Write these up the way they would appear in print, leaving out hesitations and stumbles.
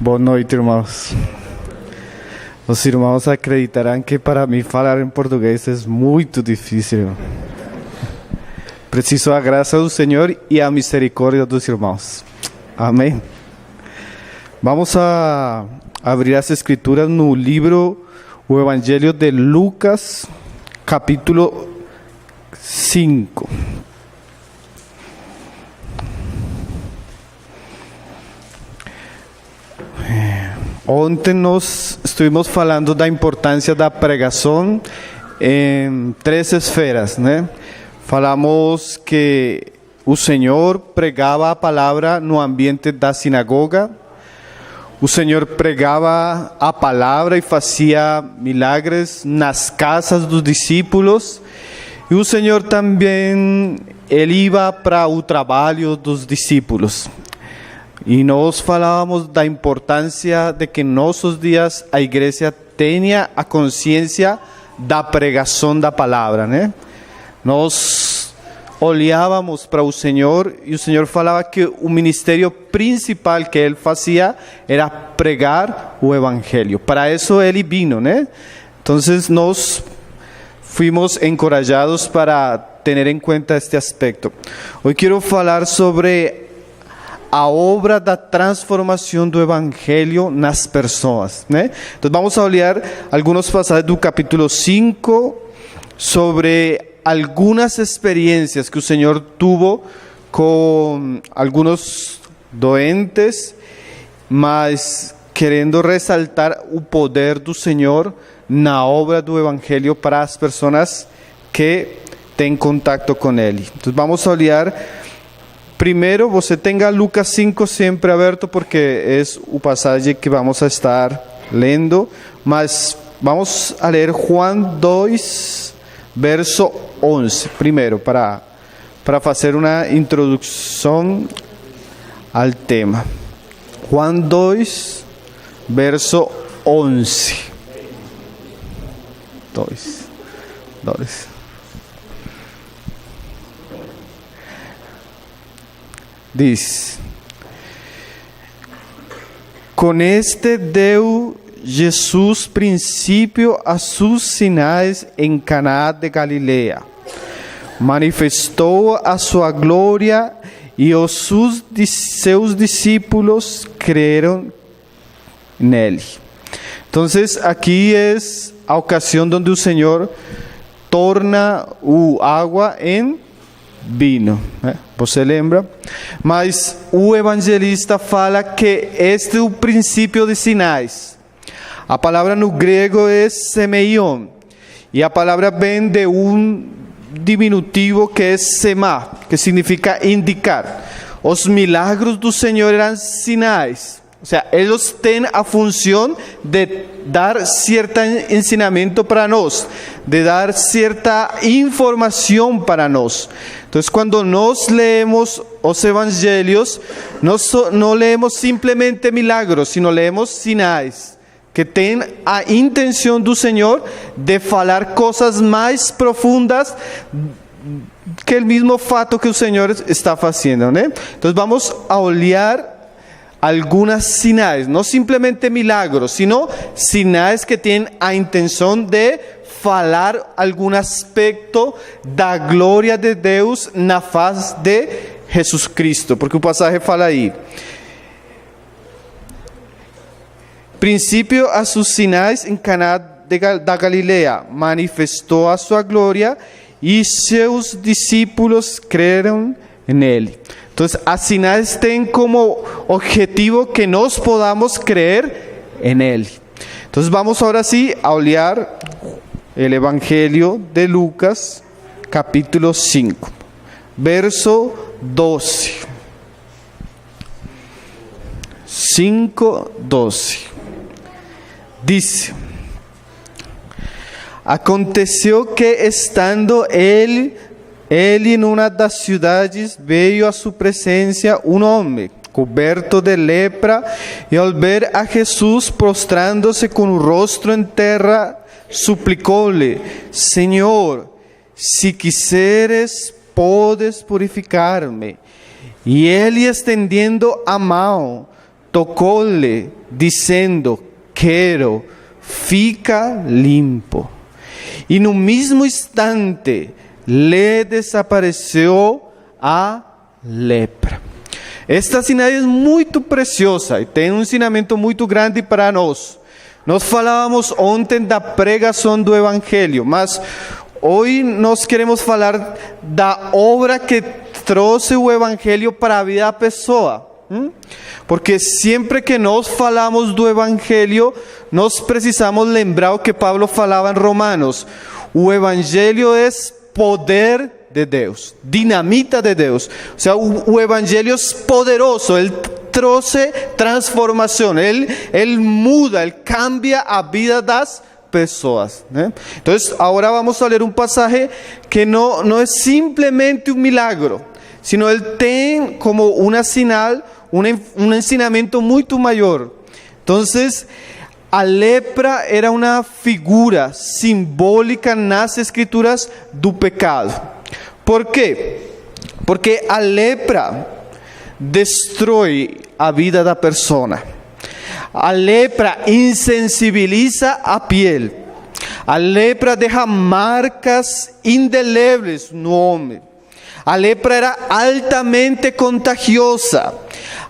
Boa noite, irmãos. Os irmãos acreditarão que para mim falar em português é muito difícil. Preciso a graça do Senhor e a misericórdia dos irmãos. Amém. Vamos a abrir as escrituras no livro, o Evangelho de Lucas, capítulo 5. Ontem nós estivemos falando da importância da pregação em 3 esferas, né? Falamos que o Senhor pregava a palavra no ambiente da sinagoga, o Senhor pregava a palavra e fazia milagres nas casas dos discípulos, e o Senhor também ele ia para o trabalho dos discípulos. E nós falávamos da importância de que em nossos dias a igreja tenha a consciência da pregação da palavra, né? Nós olhávamos para o Senhor e o Senhor falava que o ministério principal que ele fazia era pregar o Evangelho. Para isso ele vino, né? Então nós fomos encorajados para ter em conta este aspecto. Hoje quero falar sobre a obra da transformação do Evangelho nas pessoas, né? Então vamos a olhar alguns passagens do capítulo 5 sobre algumas experiências que o Senhor tuvo com alguns doentes, mas querendo ressaltar o poder do Senhor na obra do Evangelho para as pessoas que têm contato com Ele. Então vamos a olhar. Primeiro, você tenha Lucas 5 sempre aberto, porque é o passagem que vamos a estar lendo, mas vamos a ler Juan 2, verso 11, primeiro, para fazer uma introdução ao tema. Juan 2, verso 11. 2. Diz: com este deu Jesus princípio a seus sinais em Caná de Galileia. Manifestou a sua glória e os seus discípulos creram nele. Então, aqui é a ocasião onde o Senhor torna a água em vinho, né? Você lembra? Mas o evangelista fala que este é o princípio de sinais. A palavra no grego é semeion, e a palavra vem de um diminutivo que é semá, que significa indicar. Os milagres do Senhor eram sinais. O sea, eles têm a função de dar certo ensinamento para nós, de dar certa informação para nós. Então, quando nós leemos os evangelhos, nós não leemos simplesmente milagros, sino leemos sinais, que têm a intenção do Senhor de falar coisas mais profundas que o mesmo fato que o Senhor está fazendo, né? Então, vamos a olhar algunas sinais, no simplemente milagros, sino sinais que tienen a intención de falar algún aspecto da glória de Deus na faz de Jesus Cristo, porque o pasaje fala aí: princípio a sus sinais em Caná da Galileia, manifestou a sua glória e seus discípulos creram nele. Então, as sinais têm como objetivo que nós podamos crer em Ele. Então, vamos agora sim a olhar o Evangelho de Lucas, capítulo 5, verso 12. 5, 12. Diz: aconteceu que, estando ele em uma das cidades, veio a sua presença um homem coberto de lepra, e ao ver a Jesus prostrando-se com o rosto em terra, suplicou-lhe: Senhor, se quiseres, podes purificar-me. E ele, estendendo a mão, tocou-lhe, dizendo: quero, fica limpo. E no mesmo instante lhe desapareceu a lepra. Esta sinal é muito preciosa e tem um ensinamento muito grande para nós. Nós falávamos ontem da pregação do Evangelho, mas hoje nós queremos falar da obra que trouxe o Evangelho para a vida da pessoa. Porque sempre que nós falamos do Evangelho, nós precisamos lembrar o que Pablo falava em Romanos. O Evangelho é poder de Deus, dinamita de Deus. O sea, o Evangelho é poderoso, ele trouxe transformação, ele muda, ele cambia a vida das pessoas, né? Então, agora vamos a ler um passagem que não é simplesmente um milagro, sino ele tem como uma sinal, um ensinamento muito maior. Então, a lepra era uma figura simbólica nas escrituras do pecado. ¿Por quê? Porque a lepra destrói a vida da persona. A lepra insensibiliza a piel. A lepra deixa marcas indeléveis no homem. A lepra era altamente contagiosa.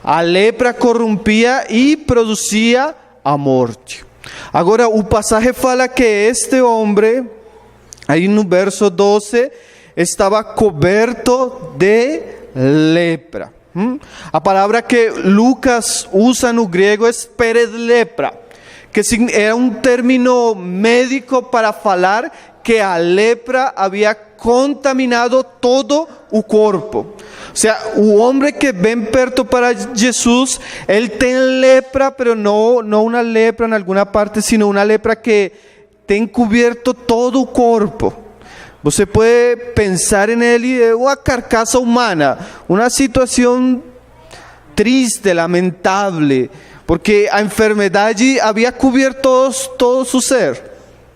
A lepra corrompia e produzia a morte. Agora, o passagem fala que este homem, aí no verso 12, estava coberto de lepra. A palavra que Lucas usa no grego é pereslepra, que é um término médico para falar que a lepra havia contaminado todo o corpo. O sea, o homem que vem perto para Jesus, ele tem lepra, pero não uma lepra em alguma parte, sino uma lepra que tem coberto todo o corpo. Você pode pensar em ele, é uma carcaça humana, uma situação triste, lamentável, porque a enfermidade havia coberto todo su ser,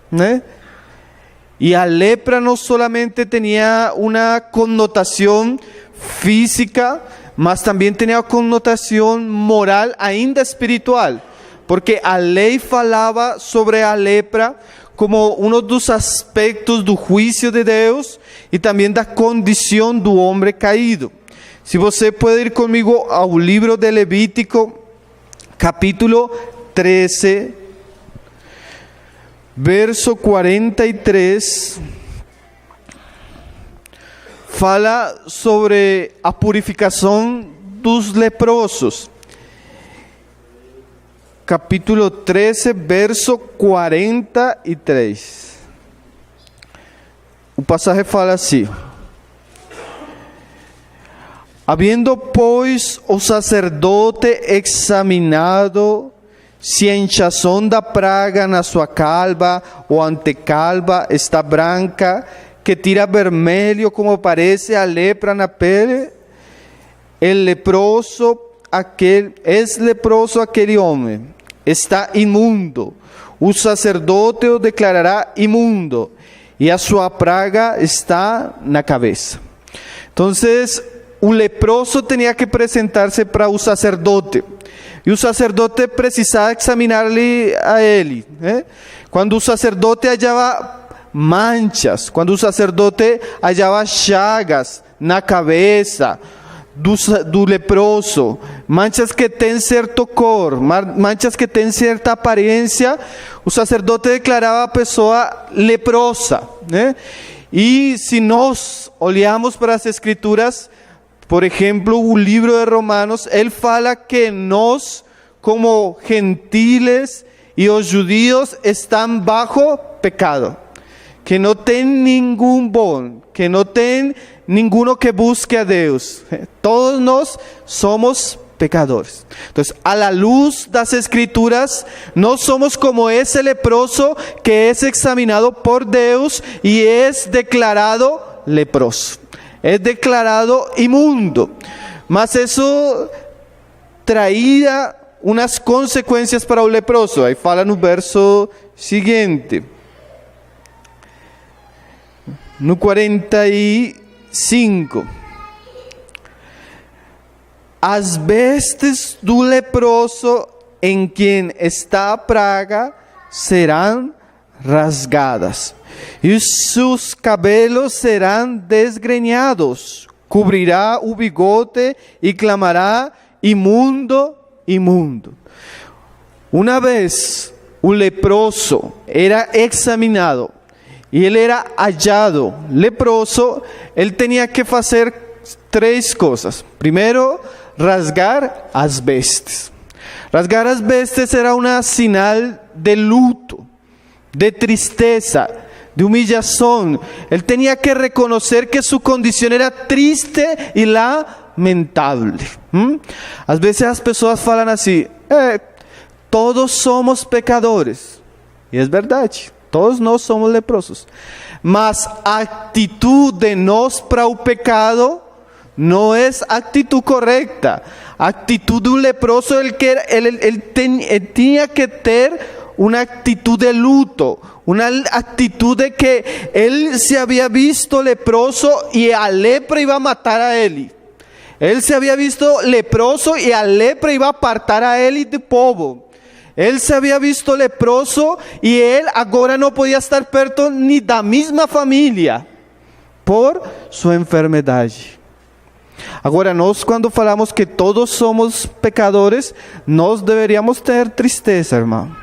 né? E a lepra não solamente tinha uma conotação física, mas também tinha uma conotação moral, ainda espiritual, porque a lei falava sobre a lepra como um dos aspectos do juízo de Deus e também da condição do homem caído. Se você pode ir comigo ao livro de Levítico, capítulo 13, verso 43, fala sobre a purificação dos leprosos. Capítulo 13, verso 43. O passagem fala assim: havendo, pois, o sacerdote examinado se a hinchazón da praga na sua calva ou antecalva está branca, que tira vermelho como parece a lepra na pele, leproso aquele homem, está imundo. O sacerdote o declarará imundo, e a sua praga está na cabeça. Então, o leproso tinha que apresentar-se para o sacerdote, e o sacerdote precisava examinar-lhe a ele, né? Quando o sacerdote hallava manchas, quando o sacerdote hallava chagas na cabeça do leproso, manchas que têm certa cor, manchas que têm certa aparência, o sacerdote declarava a pessoa leprosa, né? E se nós olhamos para as escrituras, por exemplo, o livro de Romanos, ele fala que nós, como gentiles e os judeus, estão bajo pecado, que não tem nenhum bom, que não tem ninguno que busque a Deus. Todos nós somos pecadores. Então, a la luz das escrituras, nós somos como esse leproso que é examinado por Deus e é declarado leproso. É declarado imundo. Mas isso traía umas consequências para o leproso. Aí fala no verso seguinte. No 45. as vestes do leproso em quem está a praga serão rasgadas, e seus cabelos serão desgrenhados. Cubrirá o bigode e clamará: imundo, imundo. Uma vez o leproso era examinado e ele era hallado leproso, ele tinha que fazer 3 coisas. Primeiro, rasgar as vestes. Rasgar as vestes era uma sinal de luto, de tristeza, de humillación. Él tenía que reconocer que su condición era triste y lamentable. A veces las personas hablan así: todos somos pecadores. Y es verdad, todos no somos leprosos. Mas a actitud de nós para o pecado no es actitud correcta. Actitud de un leproso, él tenía que tener una actitud de luto, una actitud de que él se había visto leproso y a lepra iba a matar a él. Él se había visto leproso y a lepra iba a apartar a él de povo. Él se había visto leproso y él ahora no podía estar perto ni da misma familia por su enfermedad. Agora, nós quando falamos que todos somos pecadores, nós deveríamos ter tristeza, irmão.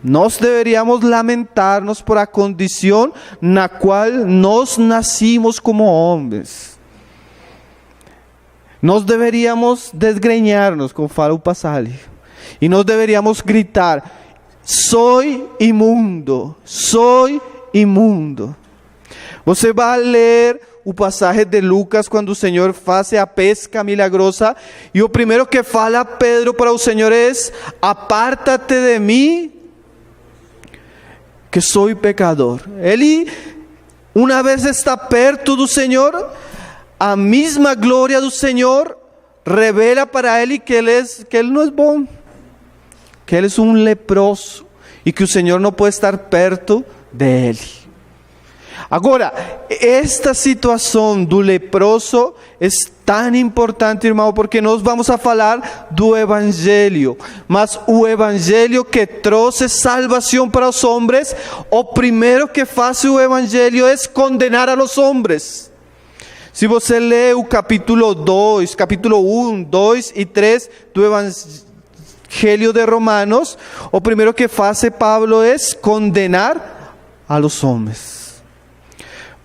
Nós deveríamos lamentar-nos por a condição na qual nós nascimos como homens. Nós deveríamos desgrenhar-nos, como fala o passagem. E nós deveríamos gritar: soy imundo, soy imundo. Você vai ler o passagem de Lucas quando o Senhor faz a pesca milagrosa e o primeiro que fala Pedro para o Senhor é: apártate de mim, que sou pecador. Ele, uma vez está perto do Senhor, a mesma glória do Senhor revela para ele que ele não é bom, que ele é um leproso e que o Senhor não pode estar perto dele. Agora, esta situação do leproso é tão importante, irmão, porque nós vamos a falar do Evangelho. Mas o Evangelho que trouxe salvação para os homens, o primeiro que faz o Evangelho é condenar a los homens. Se você lê o capítulo 2, capítulo 1, 2 e 3 do Evangelho de Romanos, o primeiro que faz Pablo é condenar a los homens.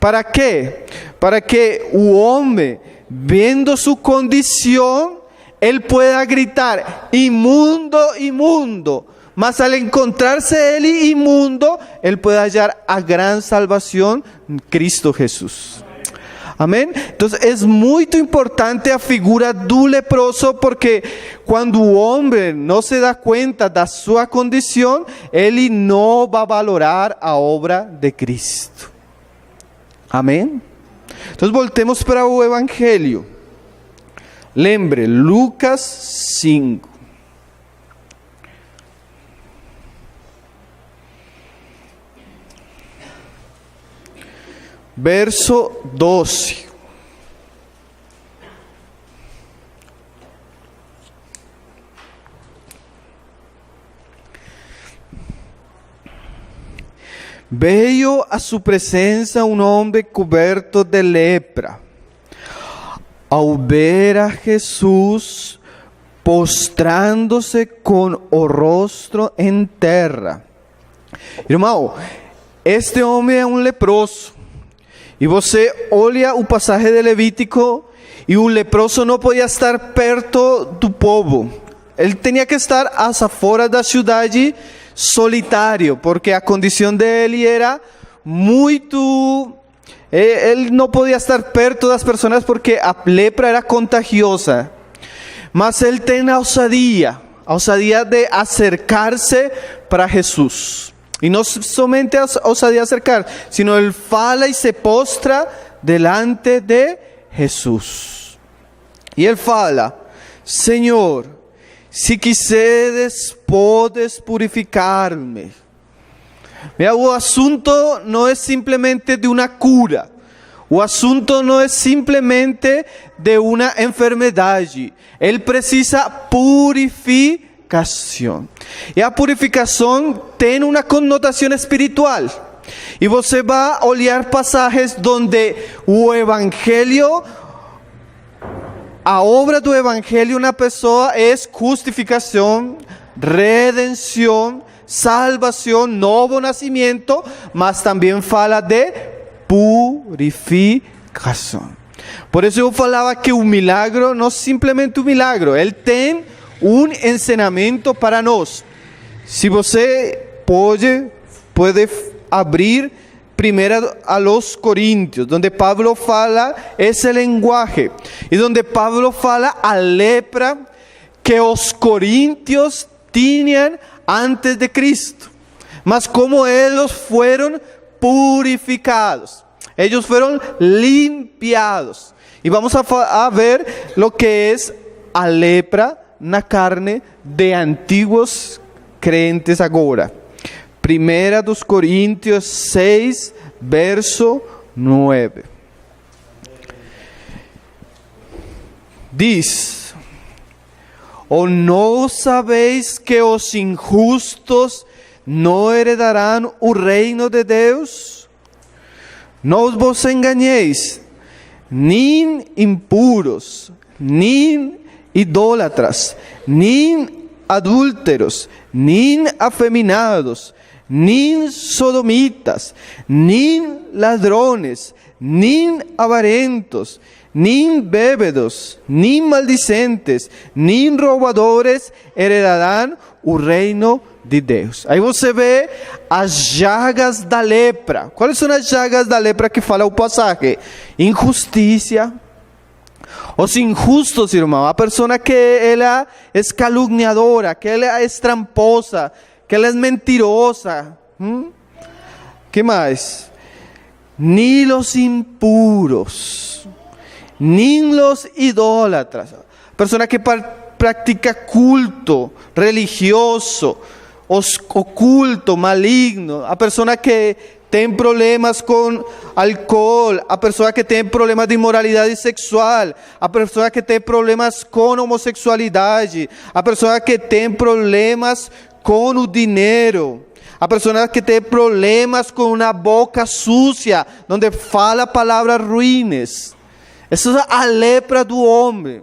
¿Para quê? Para que o homem, vendo sua condição, ele pueda gritar: imundo, imundo. Mas al encontrarse ele imundo, ele puede hallar a gran salvação em Cristo Jesús. Amém? Então, é muito importante a figura do leproso, porque quando o homem não se dá conta da sua condição, ele não vai valorar a obra de Cristo. Amém? Então voltemos para o Evangelho. Lembre, Lucas 5. Verso 12. Veio a sua presença um homem coberto de lepra. Ao ver a Jesus, postrando-se com o rosto em terra. Irmão, este homem é um leproso. E você olha o passagem de Levítico, e o leproso não podia estar perto do povo. Ele tinha que estar às aforas da cidade, solitário, porque a condição dele era muito... Ele não podia estar perto das pessoas porque a lepra era contagiosa. Mas ele tem a ousadia de acercar-se para Jesus. E não somente a ousadia de acercar, sino ele fala e se postra delante de Jesus. E ele fala: Senhor, se quiseres, podes purificar-me. O assunto não é simplesmente de uma cura. O assunto não é simplesmente de uma enfermidade. Ele precisa purificação. E a purificação tem uma conotação espiritual. E você vai olhar passagens onde o evangelho, a obra do evangelho na pessoa é justificação, redenção, salvação, novo nascimento, mas também fala de purificação. Por isso eu falava que o milagre não é simplesmente um milagre, ele tem um ensinamento para nós. Se você pode abrir primeiro a los Coríntios, onde Pablo fala esse linguagem, e onde Pablo fala a lepra que os coríntios tinham antes de Cristo, mas como eles foram purificados, eles foram limpiados. E vamos a ver lo que é a lepra na carne de antigos crentes agora. 1 Coríntios 6, verso 9. Diz: ¿O não sabeis que os injustos não heredarão o reino de Deus? Não vos enganéis, nem impuros, nem idólatras, nem adúlteros, nem afeminados, nem sodomitas, nem ladrones, nem avarentos, nem bêbados, nem maldicentes, nem roubadores heredarão o reino de Deus. Aí você vê as chagas da lepra. Quais são as chagas da lepra que fala o passagem? Injustiça. Os injustos, irmão, a pessoa que ela é caluniadora, que ela é tramposa, que ela é mentirosa. Que mais? Ni los impuros, ni los idólatras. Pessoa que pratica culto religioso, oculto, maligno. A pessoa que tem problemas com álcool, a pessoa que tem problemas de imoralidade sexual, a pessoa que tem problemas com homossexualidade, a pessoa que tem problemas com o dinheiro, a pessoa que tem problemas com uma boca sucia, onde fala palavras ruins. Essa é a lepra do homem.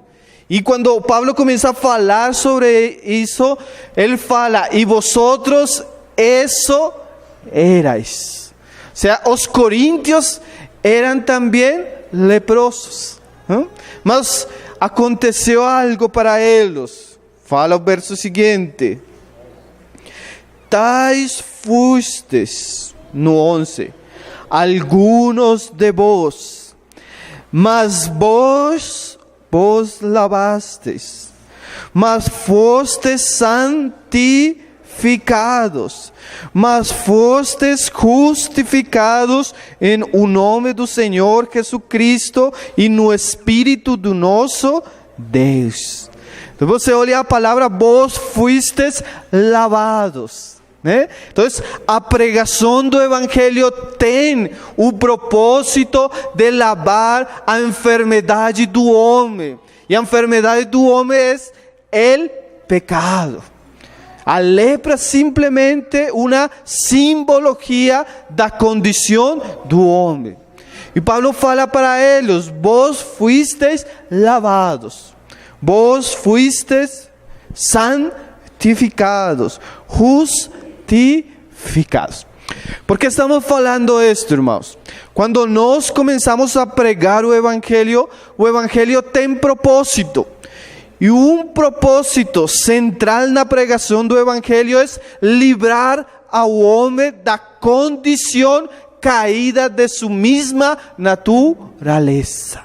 E quando Pablo começa a falar sobre isso, ele fala: e vosotros eso erais. O sea, os coríntios eram também leprosos. Mas aconteceu algo para eles. Fala o verso seguinte: tais fustes, no 11, algunos de vos, mas vos lavastes, mas fostes santificados, mas fostes justificados em o nome do Senhor Jesucristo e no Espírito do nosso Deus. Então você olha a palavra, vos fuistes lavados, né? Então a pregação do Evangelho tem o propósito de lavar a enfermidade do homem. E a enfermidade do homem é o pecado. A lepra é simplesmente uma simbologia da condição do homem. E Paulo fala para eles: vos fuisteis lavados, vos fuisteis santificados, justificados. ¿Por qué estamos falando esto, irmãos? Quando nós começamos a pregar o Evangelho tem propósito. E um propósito central na pregação do Evangelho é livrar ao homem da condição caída de sua mesma natureza.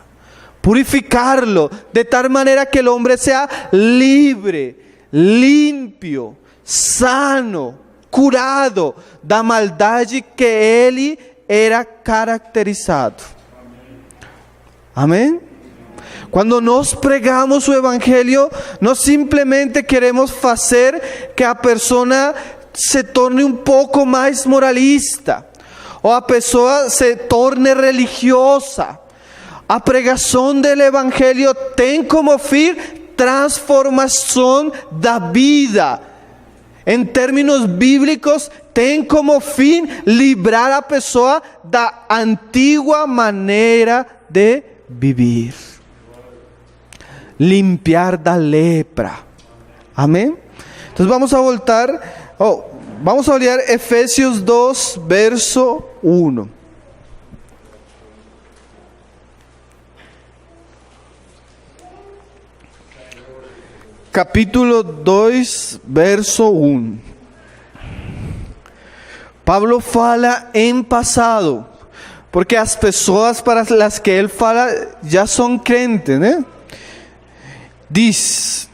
Purificarlo de tal maneira que o homem seja livre, limpio, sano, curado da maldade que ele era caracterizado. Amém? Quando nós pregamos o Evangelho, nós simplesmente queremos fazer que a pessoa se torne um pouco mais moralista, ou a pessoa se torne religiosa. A pregação do Evangelho tem como fim transformação da vida. Em termos bíblicos, tem como fim livrar a pessoa da antiga maneira de viver. Limpiar da lepra. Amém? Então vamos a voltar. Vamos a olhar Efésios 2, verso 1. Capítulo 2, verso 1. Pablo fala em passado, porque as pessoas para as que ele fala já são crentes, né? Diz: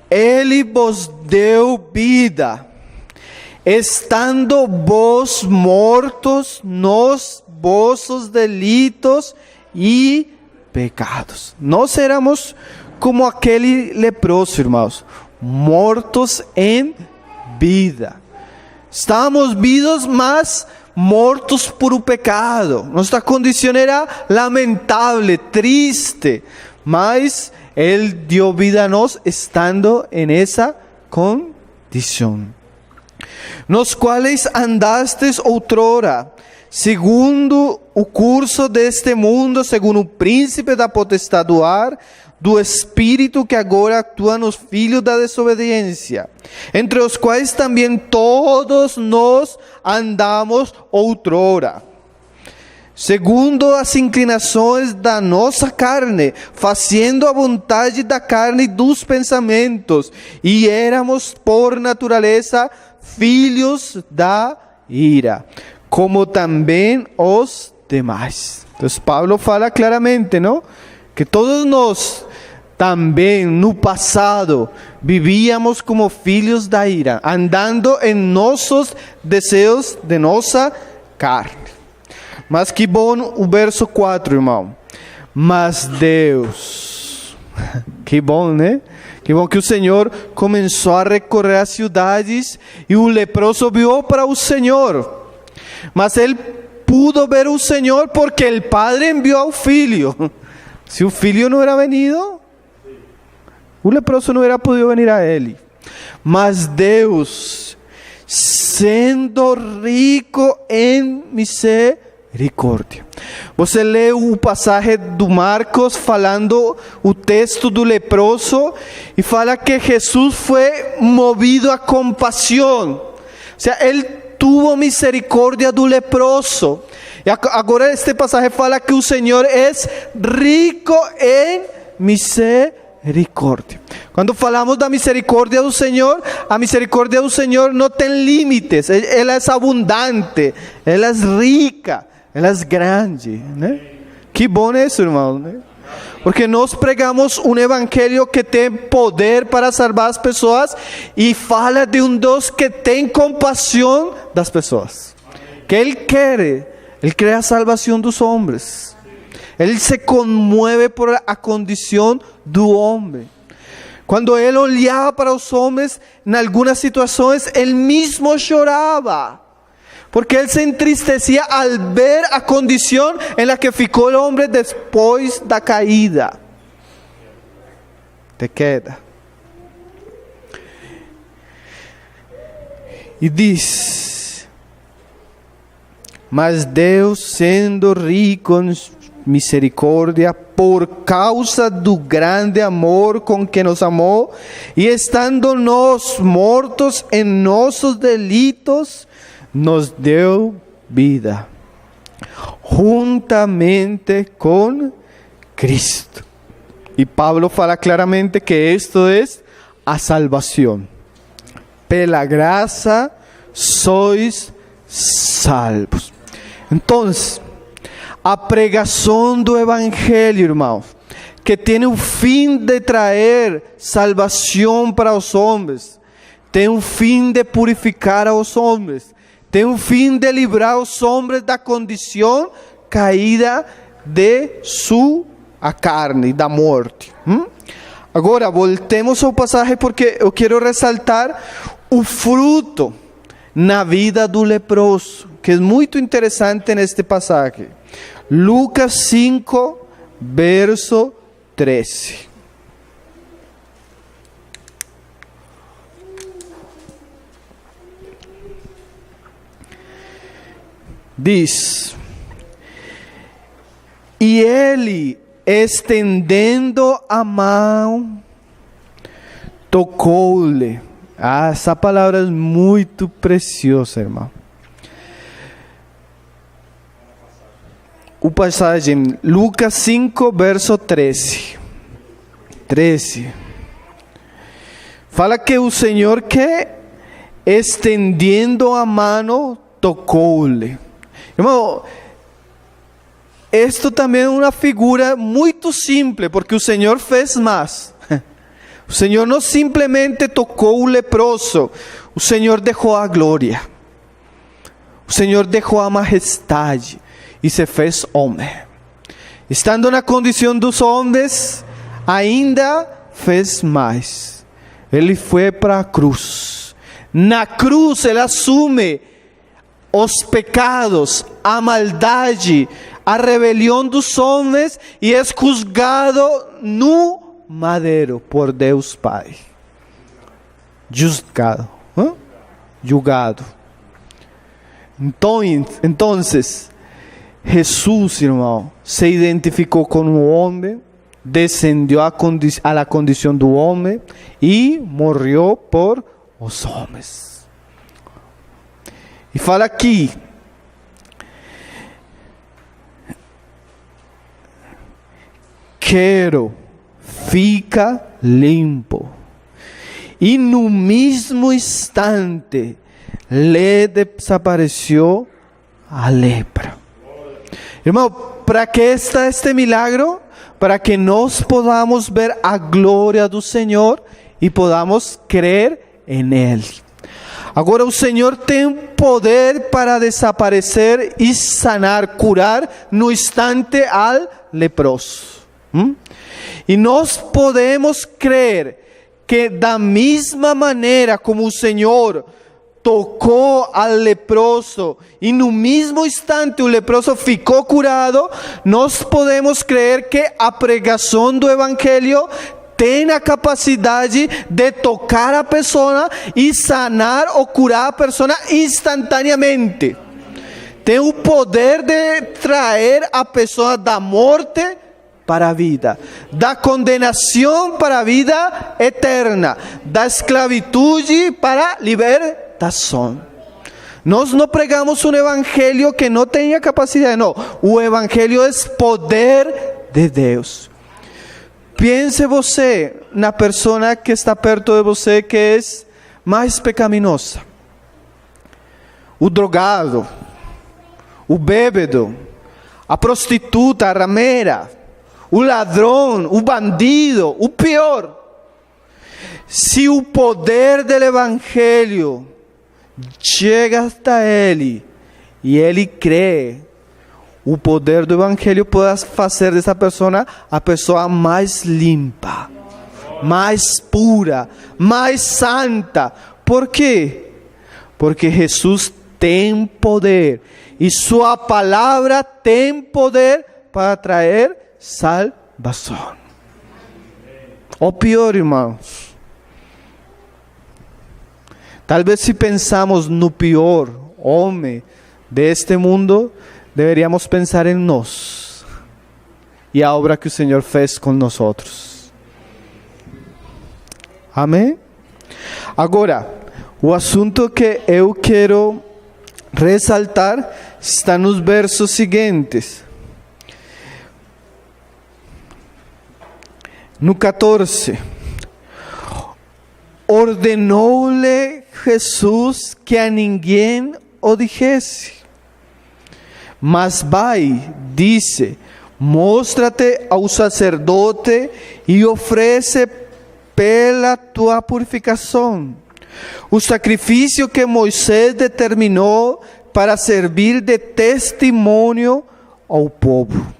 Ele vos deu vida, estando vos mortos nos vossos delitos e pecados. Nós éramos como aquele leproso, irmãos, mortos em vida. Estávamos vivos, mas mortos por o pecado. Nossa condição era lamentável, triste, mas Ele deu vida a nós estando em essa condição. Nos quais andastes outrora, segundo o curso deste mundo, segundo o príncipe da potestade do ar, do espírito que agora atua nos filhos da desobediência, entre os quais também todos nós andamos outrora, segundo as inclinações da nossa carne, fazendo a vontade da carne e dos pensamentos, e éramos por natureza filhos da ira, como também os demais. Então Pablo fala claramente, não? Que todos nós também no passado vivíamos como filhos da ira, andando em nossos desejos de nossa carne. Mas que bom o verso 4, irmão. Mas Deus, que bom, né? Que bom que o Senhor começou a recorrer as cidades e o leproso viu para o Senhor. Mas ele pudo ver o Senhor porque o Padre enviou ao Filho. Se o Filho não era venido, o leproso não era podido venir a ele. Mas Deus, sendo rico em misericórdia. Você lê o passagem do Marcos falando o texto do leproso e fala que Jesus foi movido a compaixão. Ou seja, ele tuvo misericórdia do leproso. E agora este passagem fala que o Senhor é rico em misericórdia. Quando falamos da misericórdia do Senhor, a misericórdia do Senhor não tem limites. Ela é abundante, ela é rica, ela é grande, né? Que bom isso, irmão, né? Porque nós pregamos um evangelho que tem poder para salvar as pessoas e fala de um Deus que tem compaixão das pessoas. Que Ele quer a salvação dos homens. Ele se conmueve por a condição do homem. Quando Ele olhava para os homens, em algumas situações, Ele mesmo chorava. Porque Ele se entristecia al ver a condição em la que ficou o homem depois da caída. De queda. E diz: mas Deus, sendo rico em misericórdia, por causa do grande amor com que nos amou, e estando nós mortos em nossos delitos, nos deu vida, juntamente com Cristo. E Pablo fala claramente que esto é a salvação. Pela graça sois salvos. Então, a pregação do Evangelho, irmãos, que tem o fim de trazer salvação para os homens, tem o fim de purificar os homens, tem o fim de livrar os homens da condição caída de sua carne, da morte. Agora, voltemos ao passagem porque eu quero ressaltar o fruto na vida do leproso, que é muito interessante neste passagem. Lucas 5, verso 13. Diz: e ele, estendendo a mão, tocou-lhe. Essa palavra é muito preciosa, irmão. O passagem, Lucas 5, verso 13. Fala que o Senhor, que estendendo a mão, tocou-lhe. Irmão, isto também é uma figura muito simples, porque o Senhor fez mais. O Senhor não simplesmente tocou o leproso, o Senhor deixou a glória. O Senhor deixou a majestade e se fez homem. Estando na condição dos homens, ainda fez mais. Ele foi para a cruz. Na cruz ele assume os pecados, a maldade, a rebelião dos homens e é juzgado no madeiro por Deus Pai. Julgado. Então, Jesus, irmão, se identificou com o homem, descendeu a la condição do homem e morreu por os homens. E fala aqui: quero, fica limpo. E no mesmo instante lhe desapareceu a lepra. Irmão, para que está este milagro? Para que nós podamos ver a glória do Senhor e podamos crer em Ele. Agora o Senhor tem poder para desaparecer e sanar, curar no instante al leproso. E nós podemos crer que da mesma maneira como o Senhor tocou ao leproso e no mesmo instante o leproso ficou curado, nós podemos crer que a pregação do Evangelho tem a capacidade de tocar a pessoa e sanar ou curar a pessoa instantaneamente. Tem o poder de trazer a pessoa da morte para a vida, da condenação para a vida eterna, da esclavitude para a libertação. Nós não pregamos um evangelho que não tenha capacidade, não. O evangelho é poder de Deus. Pense você na pessoa que está perto de você que é mais pecaminosa. O drogado, o bêbado, a prostituta, a ramera, o ladrão, o bandido, o pior. Se o poder do evangelho chega até ele e ele crê, o poder do evangelho pode fazer dessa pessoa a pessoa mais limpa, mais pura, mais santa. Por quê? Porque Jesus tem poder e sua palavra tem poder para trazer salvação. Ou pior, irmãos, talvez se pensamos no pior homem deste mundo, deveríamos pensar em nós e a obra que o Senhor fez com nós outros. Amém? Agora, o assunto que eu quero ressaltar está nos versos seguintes. No 14, ordenou-lhe Jesus que a ninguém o dijese. Mas vai, disse, mostra-te ao sacerdote e oferece pela tua purificação o sacrifício que Moisés determinou para servir de testemunho ao povo.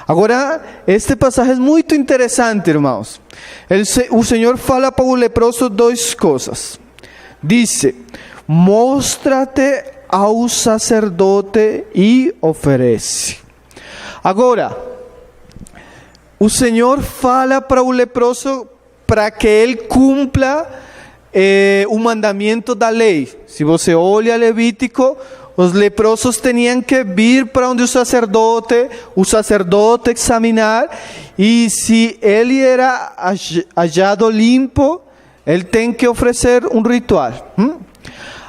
Agora, este passagem é muito interessante, irmãos. O Senhor fala para o leproso duas coisas. Diz, Móstrate ao sacerdote e oferece. Agora, o Senhor fala para o leproso para que ele cumpra o mandamento da lei. Se você olha Levítico, os leprosos tinham que vir para onde o sacerdote examinar, e se ele era hallado limpo, ele tem que oferecer um ritual.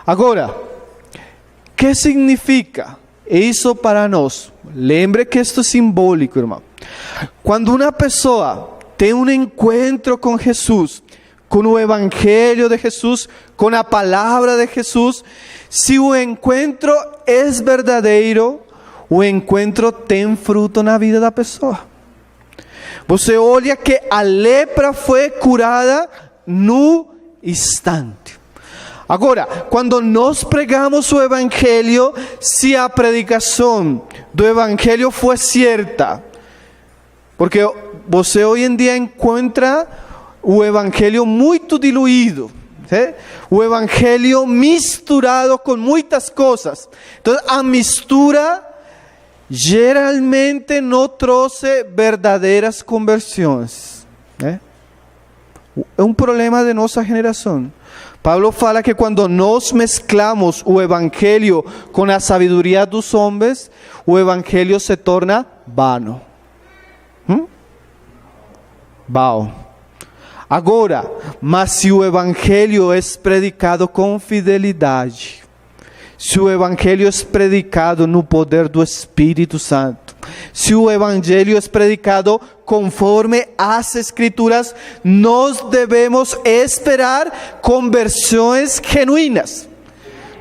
Agora, o que significa isso para nós? Lembre que isto é simbólico, irmão. Quando uma pessoa tem um encontro com Jesus, com o Evangelho de Jesus, com a palavra de Jesus, se o encontro é verdadeiro, o encontro tem fruto na vida da pessoa. Você olha que a lepra foi curada no instante. Agora, quando nós pregamos o Evangelho, se a predicação do Evangelho foi certa, porque você hoje em dia encontra o Evangelho muito diluído, ¿sí? O Evangelho misturado com muitas coisas. Então, a mistura geralmente não trouxe verdadeiras conversões, ¿sí? É um problema de nossa geração. Pablo fala que quando nós mesclamos o Evangelho com a sabedoria dos homens, o Evangelho se torna vano. Vão. Agora, mas se o Evangelho é predicado com fidelidade, se o Evangelho é predicado no poder do Espírito Santo, se o Evangelho é predicado conforme as Escrituras, nós devemos esperar conversões genuínas.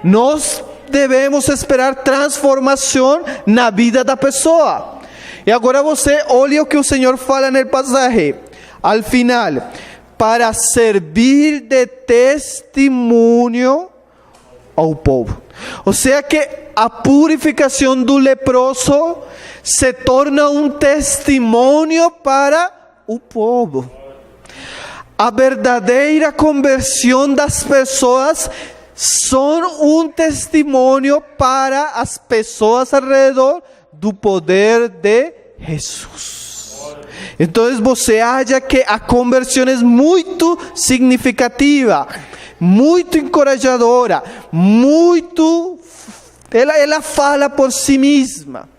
Nós devemos esperar transformação na vida da pessoa. E agora você olha o que o Senhor fala no passagem. Al final, para servir de testemunho ao povo. Ou seja que a purificação do leproso se torna um testemunho para o povo. A verdadeira conversão das pessoas são um testemunho para as pessoas ao redor do poder de Jesus. Então você acha que a conversão é muito significativa, muito encorajadora, ela fala por si mesma.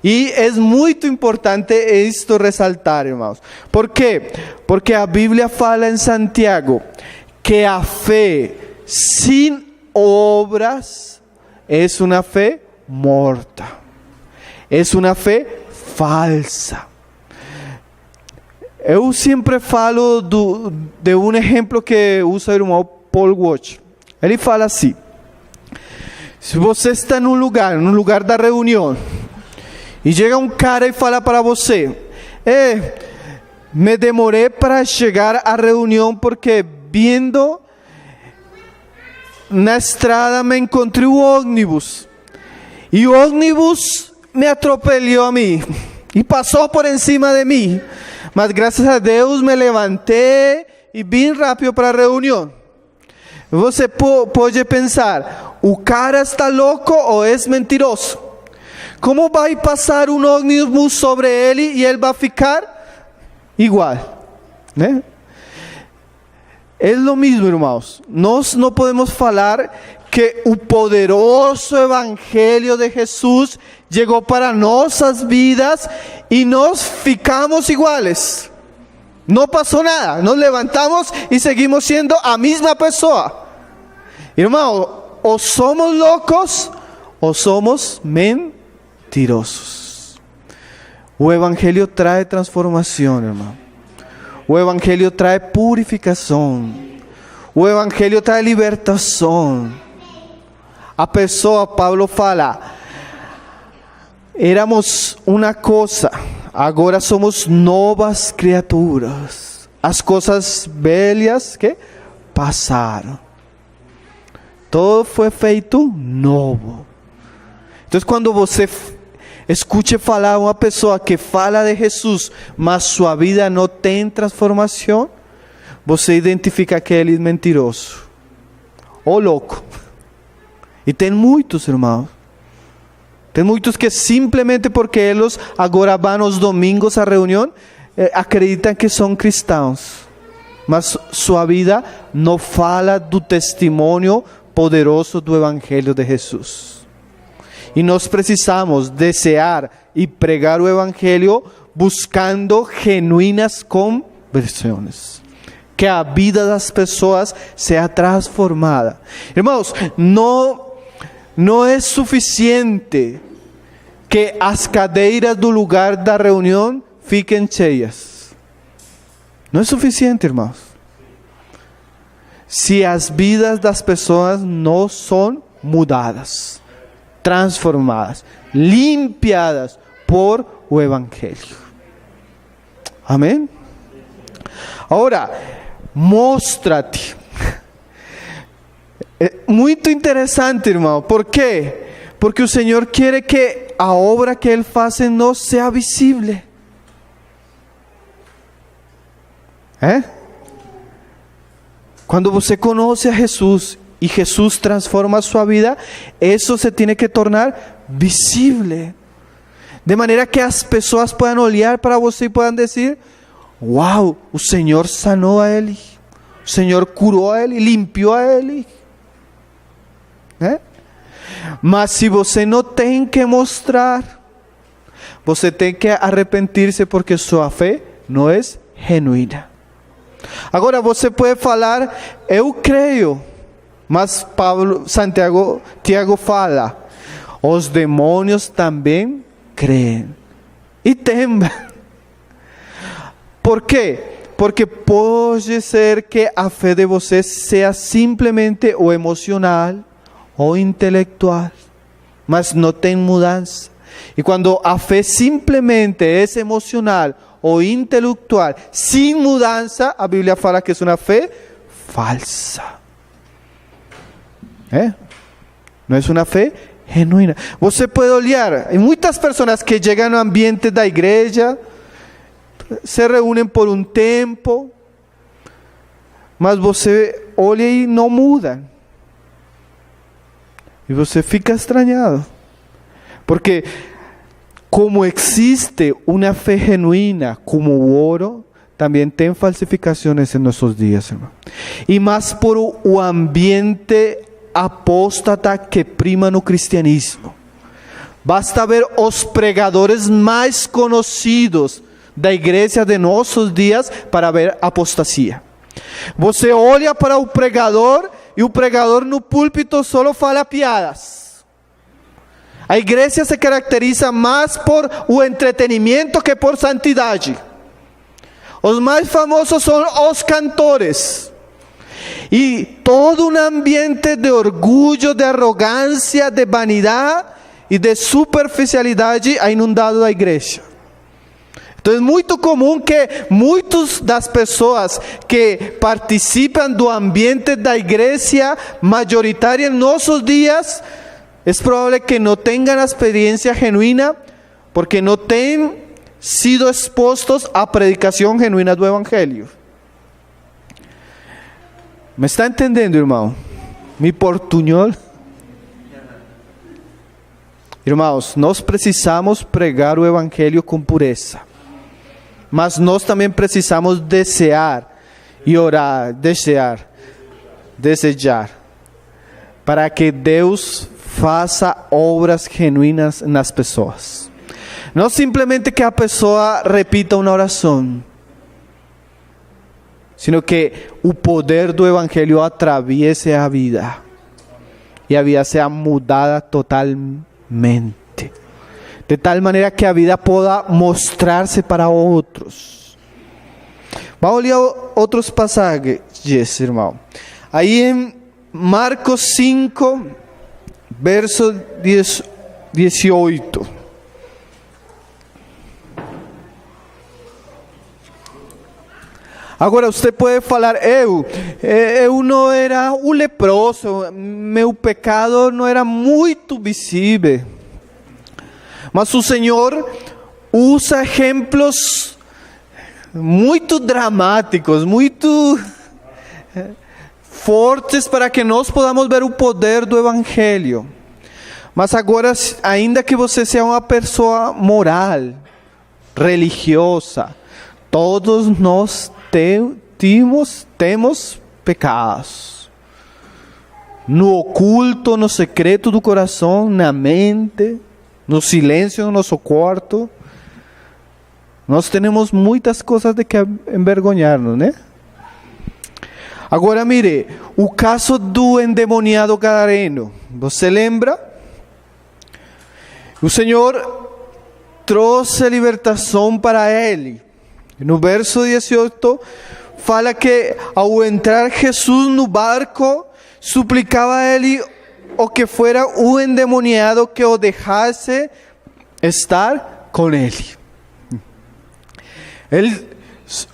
E é muito importante isto ressaltar, irmãos. Por quê? Porque a Bíblia fala em Santiago que a fé sem obras é uma fé morta. É uma fé falsa. Eu sempre falo de um exemplo que usa o irmão Paul Watch. Ele fala assim: se você está num lugar da reunião, e chega um cara e fala para você: me demorei para chegar à reunião porque vindo na estrada me encontrei o ônibus. E o ônibus me atropelou a mim e passou por cima de mim. Mas graças a Deus me levantei e vim rápido para a reunião. Você pode pensar: o cara está louco ou é mentiroso? Como vai passar um ônibus sobre ele e ele vai ficar igual, né? É o mesmo, irmãos. Nós não podemos falar que o poderoso Evangelho de Jesus chegou para nossas vidas e nós ficamos iguais. Não passou nada. Nos levantamos e seguimos sendo a mesma pessoa. Irmão, ou somos loucos ou somos mentirosos. O Evangelho traz transformação, irmão. O Evangelho traz purificação. O Evangelho traz libertação. A pessoa, Paulo fala, éramos uma coisa, agora somos novas criaturas. As coisas velhas que passaram. Todo foi feito novo. Então, quando você escute falar uma pessoa que fala de Jesus, mas sua vida não tem transformação, você identifica que ele é mentiroso ou louco. E tem muitos, irmãos. Tem muitos que simplesmente porque eles agora vão aos domingos à reunião, acreditam que são cristãos. Mas sua vida não fala do testemunho poderoso do Evangelho de Jesus. E nós precisamos desejar e pregar o Evangelho buscando genuínas conversões. Que a vida das pessoas seja transformada. Irmãos, não é suficiente que as cadeiras do lugar da reunião fiquem cheias. Não é suficiente, irmãos. Se as vidas das pessoas não são mudadas, transformadas, limpiadas por o Evangelho. Amém? Agora, mostra-te. É muito interessante, irmão. Por quê? Porque o Senhor quer que a obra que Ele faz em nós seja visível. Quando você conhece a Jesus e Jesus transforma a sua vida, isso se tem que tornar visível. De maneira que as pessoas possam olhar para você e possam dizer: uau, o Senhor sanou a ele, o Senhor curou a ele, limpiou a ele. Mas se você não tem que mostrar, você tem que arrepender-se porque sua fé não é genuína. Agora você pode falar: eu creio, mas Tiago fala: os demônios também creem e temem. Por quê? Porque pode ser que a fé de vocês seja simplesmente o emocional ou intelectual, mas não tem mudança. E quando a fé simplesmente é emocional ou intelectual, sem mudança, a Bíblia fala que é uma fé falsa. Não é uma fé genuína. Você pode olhar, muitas pessoas que chegam no ambiente da igreja, se reúnem por um tempo, mas você olha e não muda. E você fica estranhado. Porque como existe uma fé genuína como o ouro, também tem falsificações em nossos dias, irmão. E mais por o ambiente apóstata que prima no cristianismo. Basta ver os pregadores mais conhecidos da igreja de nossos dias para ver apostasia. Você olha para o pregador e o pregador no púlpito só fala piadas. A igreja se caracteriza mais por o entretenimento que por santidade. Os mais famosos são os cantores. E todo um ambiente de orgulho, de arrogância, de vanidade e de superficialidade ha inundado a igreja. Então é muito comum que muitas das pessoas que participam do ambiente da igreja majoritária em nossos dias, é provável que não tenham a experiência genuína, porque não têm sido expostos à predicação genuína do Evangelho. ¿Me está entendendo, irmão? Mi portunhol. Irmãos, nós precisamos pregar o Evangelho com pureza. Mas nós também precisamos desejar e orar, desejar, para que Deus faça obras genuínas nas pessoas. Não simplesmente que a pessoa repita uma oração, sino que o poder do Evangelho atraviese a vida e a vida seja mudada totalmente. De tal maneira que a vida possa mostrar-se para outros. Vamos ler outros passagens, irmão. Aí em Marcos 5, verso 18. Agora você pode falar: eu não era um leproso, meu pecado não era muito visível. Mas o Senhor usa exemplos muito dramáticos, muito fortes para que nós podamos ver o poder do Evangelho. Mas agora, ainda que você seja uma pessoa moral, religiosa, todos nós temos pecados. No oculto, no secreto do coração, na mente, no silêncio do nosso quarto, nós temos muitas coisas de que envergonhar-nos, né? Agora mire, o caso do endemoniado gadareno, você lembra? O Senhor trouxe libertação para ele. No verso 18, fala que ao entrar Jesus no barco, suplicava a ele o que fuera o endemoniado que o deixasse estar com ele.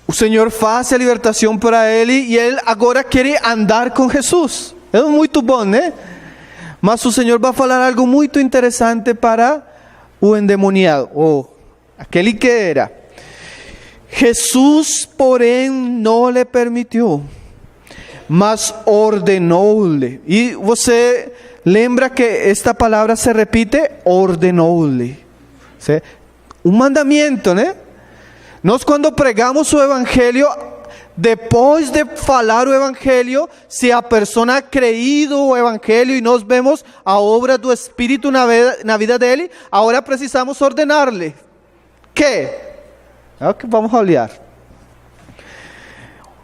O Senhor faz a libertação para ele e ele agora quer andar com Jesus. É muito bom, né? Mas o Senhor vai falar algo muito interessante para o endemoniado, ou aquele que era. Jesus, porém, não lhe permitiu, mas ordenou-lhe. E você lembra que esta palavra se repite? Ordenou-lhe. Um mandamento, né? Nós quando pregamos o Evangelho, depois de falar o Evangelho, se a pessoa ha creído o Evangelho e nós vemos a obra do Espírito na vida dele, agora precisamos ordenar-lhe. Que? É o que vamos olhar.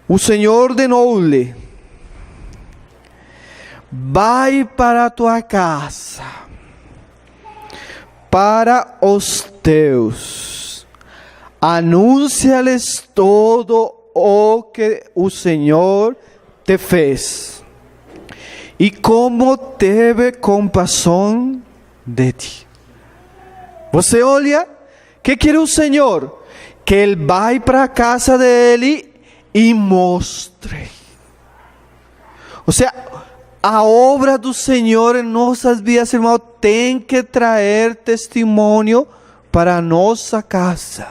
O Senhor ordenou-lhe: vai para a tua casa, para os teus, anuncia-lhes todo o que o Senhor te fez e como teve compaixão de ti. Você olha, que quer o Senhor? Que Ele vai para a casa dele e mostre. Ou seja, a obra do Senhor em nossas vidas, irmão, tem que trazer testemunho para a nossa casa.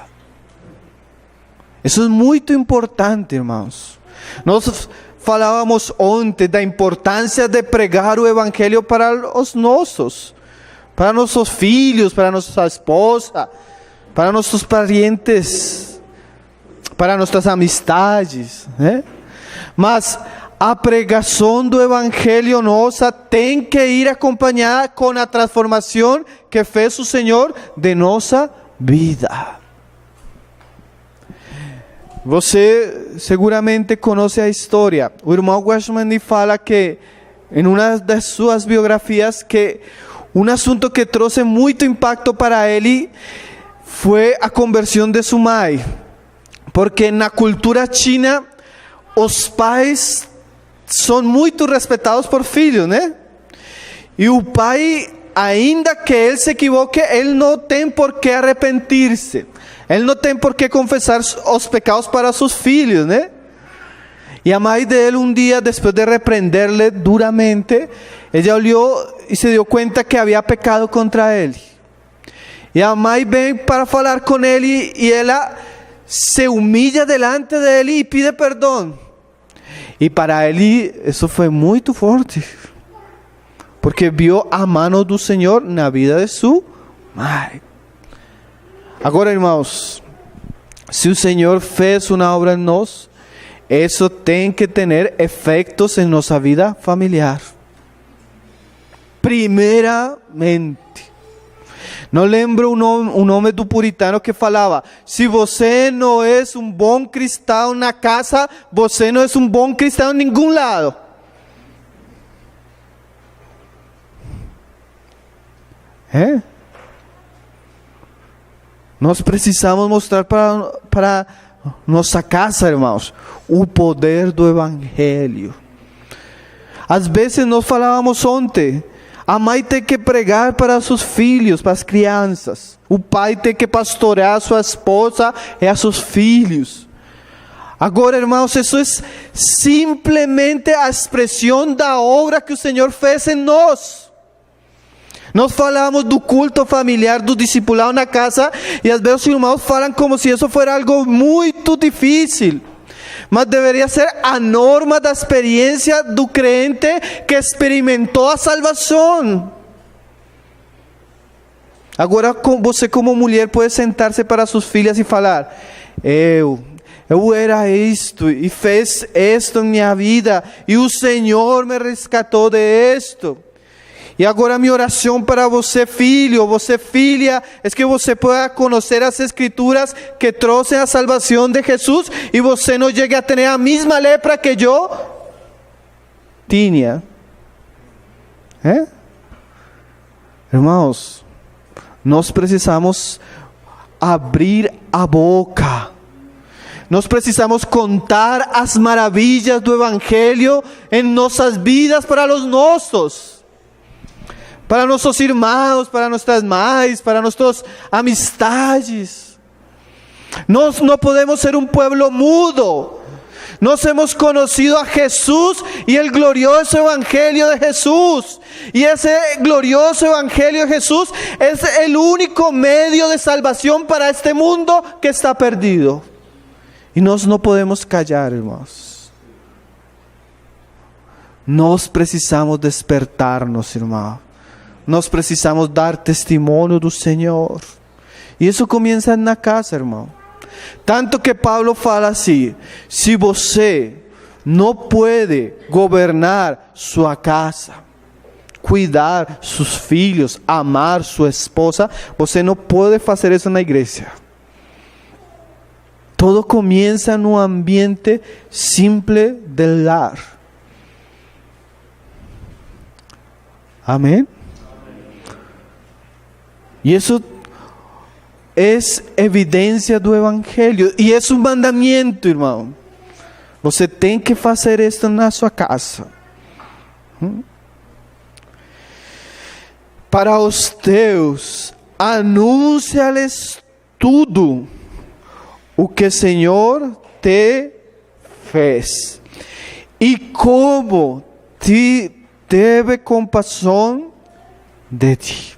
Isso é muito importante, irmãos. Nós falávamos ontem da importância de pregar o Evangelho para nossos filhos, para nossa esposa, para nossos parentes, para nossas amistades, né? Mas a pregação do Evangelho nossa tem que ir acompanhada com a transformação que fez o Senhor de nossa vida. Você seguramente conhece a história. O irmão Washman fala que, em uma das suas biografias, que um assunto que trouxe muito impacto para ele foi a conversão de sua mãe. Porque na cultura china, os pais são muito respeitados por filhos, né? E o pai, ainda que ele se equivoque, ele não tem por que arrepender-se. Ele não tem por que confessar os pecados para seus filhos, né? E a mãe dele, um dia, depois de repreender-lhe duramente, ela olhou e se deu conta que havia pecado contra ele. E a mãe vem para falar com ele e ela se humilha delante dele e pede perdão. E para ele isso foi muito forte, porque viu a mão do Senhor na vida de sua mãe. Agora, irmãos, se o Senhor fez uma obra em nós, isso tem que ter efeitos em nossa vida familiar. Primeiramente, não lembro o nome do puritano que falava: se você não é um bom cristão na casa, você não é um bom cristão em nenhum lado. Nós precisamos mostrar para nossa casa, irmãos, o poder do Evangelho. Às vezes nós falávamos ontem, a mãe tem que pregar para seus filhos, para as crianças. O pai tem que pastorear a sua esposa e a seus filhos. Agora, irmãos, isso é simplesmente a expressão da obra que o Senhor fez em nós. Nós falamos do culto familiar, do discipulado na casa, e às vezes os irmãos falam como se isso fosse algo muito difícil. mas deveria ser a norma da experiência do crente que experimentou a salvação. Agora você como mulher pode sentar-se para suas filhas e falar: eu era isto e fez isto em minha vida e o Senhor me resgatou de isto. E agora minha oração para você, filho, você, filha, é que você pueda conhecer as Escrituras que trouxem a salvação de Jesus e você não chegue a ter a mesma lepra que eu tinha. Irmãos, nós precisamos abrir a boca. Nós precisamos contar as maravilhas do Evangelho em nossas vidas para os nossos. Para nossos irmãos, para nossas mães, para nossas amistades. Nós não podemos ser um povo mudo. Nós hemos conocido a Jesús y el glorioso Evangelio de Jesús. Y ese glorioso Evangelio de Jesús es el único medio de salvación para este mundo que está perdido. Y nós não podemos callar, irmãos. Nós precisamos despertar-nos, irmão. Nós precisamos dar testemunho do Senhor. E isso começa na casa, irmão. Tanto que Pablo fala assim: se você não pode governar sua casa, cuidar seus filhos, amar sua esposa, você não pode fazer isso na igreja. Todo começa num ambiente simples del lar. Amém? E isso é evidência do Evangelho. E é um mandamento, irmão. Você tem que fazer isso na sua casa. Para os teus, anuncia-lhes tudo o que o Senhor te fez. E como te teve compaixão de ti.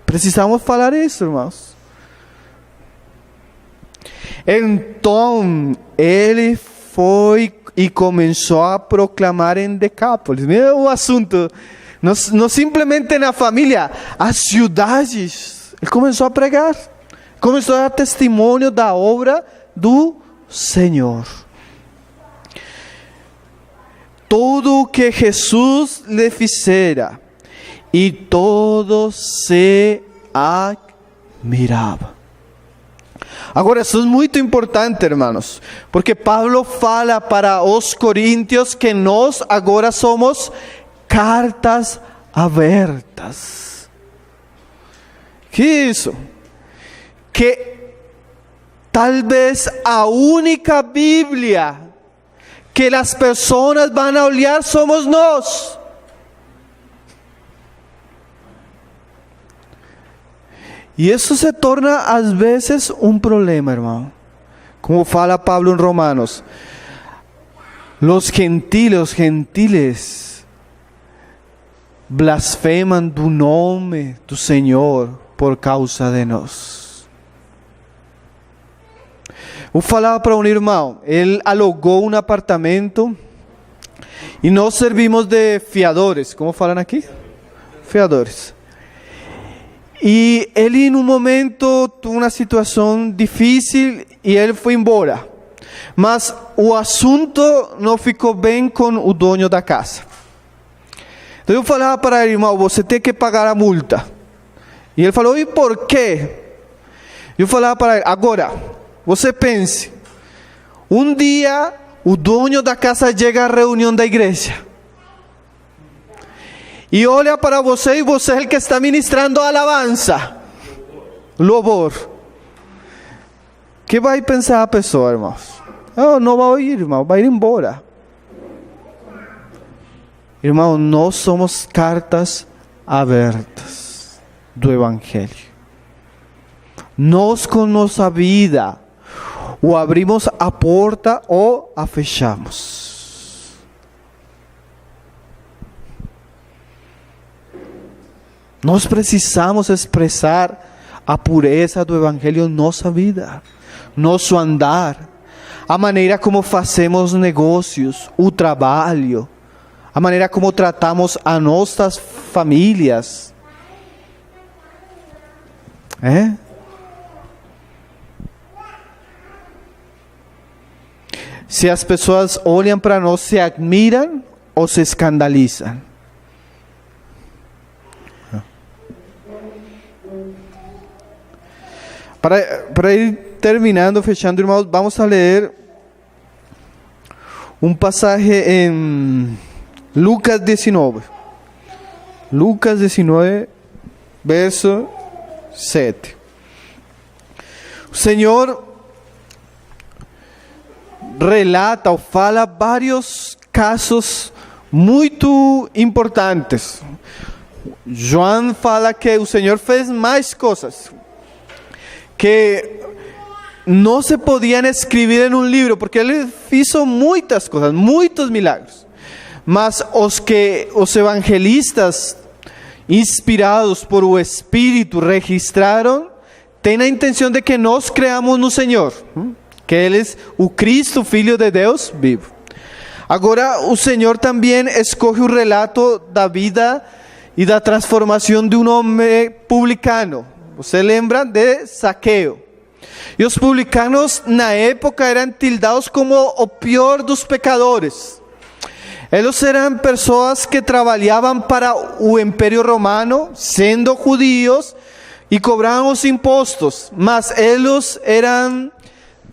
Precisamos falar isso, irmãos. Então, ele foi e começou a proclamar em Decápolis. Mira o assunto. Não simplesmente na família, as cidades. Ele começou a pregar. Começou a dar testemunho da obra do Senhor. Tudo o que Jesus lhe fizera, e todos se admiravam. Agora, isso é muito importante, irmãos, porque Pablo fala para os coríntios que nós agora somos cartas abertas. Que isso? Que talvez a única Bíblia que as pessoas vão a olhar somos nós. E isso se torna às vezes um problema, irmão. Como fala Pablo em Romanos, os gentiles blasfeman do nome do Senhor por causa de nós. Eu falava para um irmão, ele alugou um apartamento e nós servimos de fiadores. Como falam aqui? Fiadores. E ele, em um momento, teve uma situação difícil e ele foi embora. Mas o assunto não ficou bem com o dono da casa. Então eu falava para ele, irmão, você tem que pagar a multa. E ele falou, e por quê? Eu falava para ele, agora, você pense, um dia o dono da casa chega à reunião da igreja. E olha para você e você é o que está ministrando a alabança. Louvor. O que vai pensar a pessoa, irmãos? Não vai ir, irmão, vai ir embora. Irmão, nós somos cartas abertas do Evangelho. Nós com nossa vida, ou abrimos a porta ou a fechamos. Nós precisamos expressar a pureza do Evangelho em nossa vida, nosso andar, a maneira como fazemos negócios, o trabalho, a maneira como tratamos a nossas famílias. Se as pessoas olham para nós, se admiram ou se escandalizam. Para ir terminando, fechando, irmãos, vamos a ler um passagem em Lucas 19. Lucas 19, verso 7. O Senhor relata ou fala vários casos muito importantes. João fala que o Senhor fez mais coisas que não se podiam escrever em um livro, porque Ele fez muitas coisas, muitos milagres. Mas os evangelistas, inspirados por o Espírito, registraram, têm a intenção de que nós creamos no Senhor, que Ele é o Cristo, Filho de Deus vivo. Agora, o Senhor também escolhe o relato da vida e da transformação de um homem publicano. Você lembra de Zaqueu? E os publicanos na época eram tildados como o pior dos pecadores. Eles eram pessoas que trabalhavam para o Império Romano, sendo judíos, e cobravam os impostos. Mas eles eram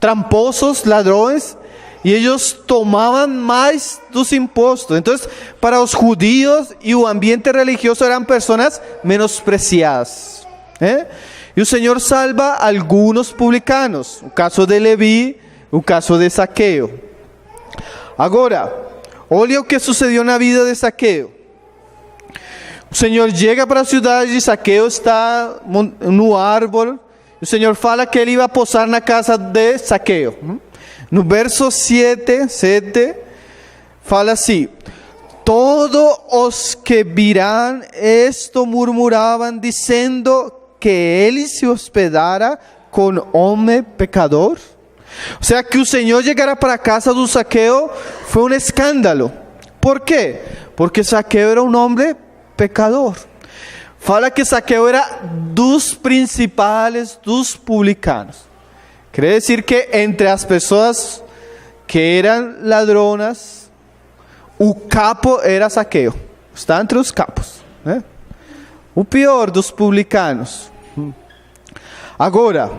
tramposos, ladrões, e eles tomavam mais dos impostos. Então, para os judíos e o ambiente religioso eram pessoas menospreciadas. E o Senhor salva alguns publicanos, o caso de Levi, o caso de Zaqueu. Agora, olha o que sucedeu na vida de Zaqueu. O Senhor chega para a cidade e Zaqueu está no árvore. O Senhor fala que ele ia posar na casa de Zaqueu. No verso 7, fala assim: todos os que viram esto murmuravam, dizendo que ele se hospedara com homem pecador. O sea, que o Senhor chegara para a casa do Zaqueu foi um escândalo. ¿Por quê? Porque Zaqueu era um homem pecador. Fala que Zaqueu era dos principais dos publicanos. Quer dizer que entre as pessoas que eram ladronas, o capo era Zaqueu. Está entre os capos, o pior dos publicanos. Agora,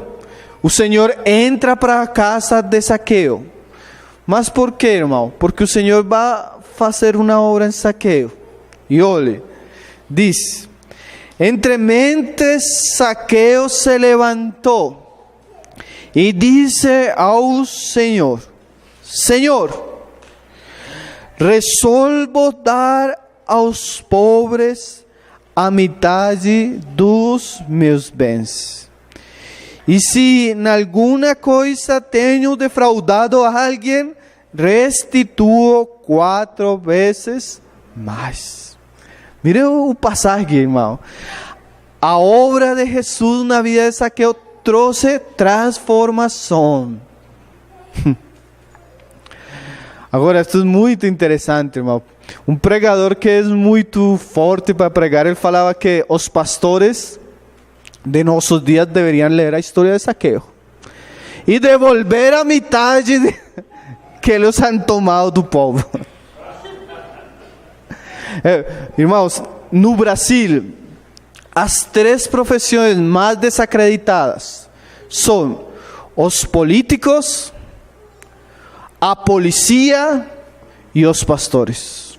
o Senhor entra para a casa de Zaqueu. Mas por quê, irmão? Porque o Senhor vai fazer uma obra em Zaqueu. E olhe, diz: entre mentes Zaqueu se levantou e disse ao Senhor: Senhor, resolvo dar aos pobres a metade dos meus bens. E se em alguma coisa tenho defraudado a alguém, restituo 4 vezes mais. Mire o passagem, irmão. A obra de Jesus na vida de Zaqueu trouxe transformação. Agora, isto é muito interessante, irmão. Um pregador que é muito forte para pregar, ele falava que os pastores de nossos dias deveriam ler a história de Zaqueu e devolver a metade que eles han tomado do povo. Irmãos, no Brasil, as 3 profissões mais desacreditadas são os políticos, a polícia e os pastores.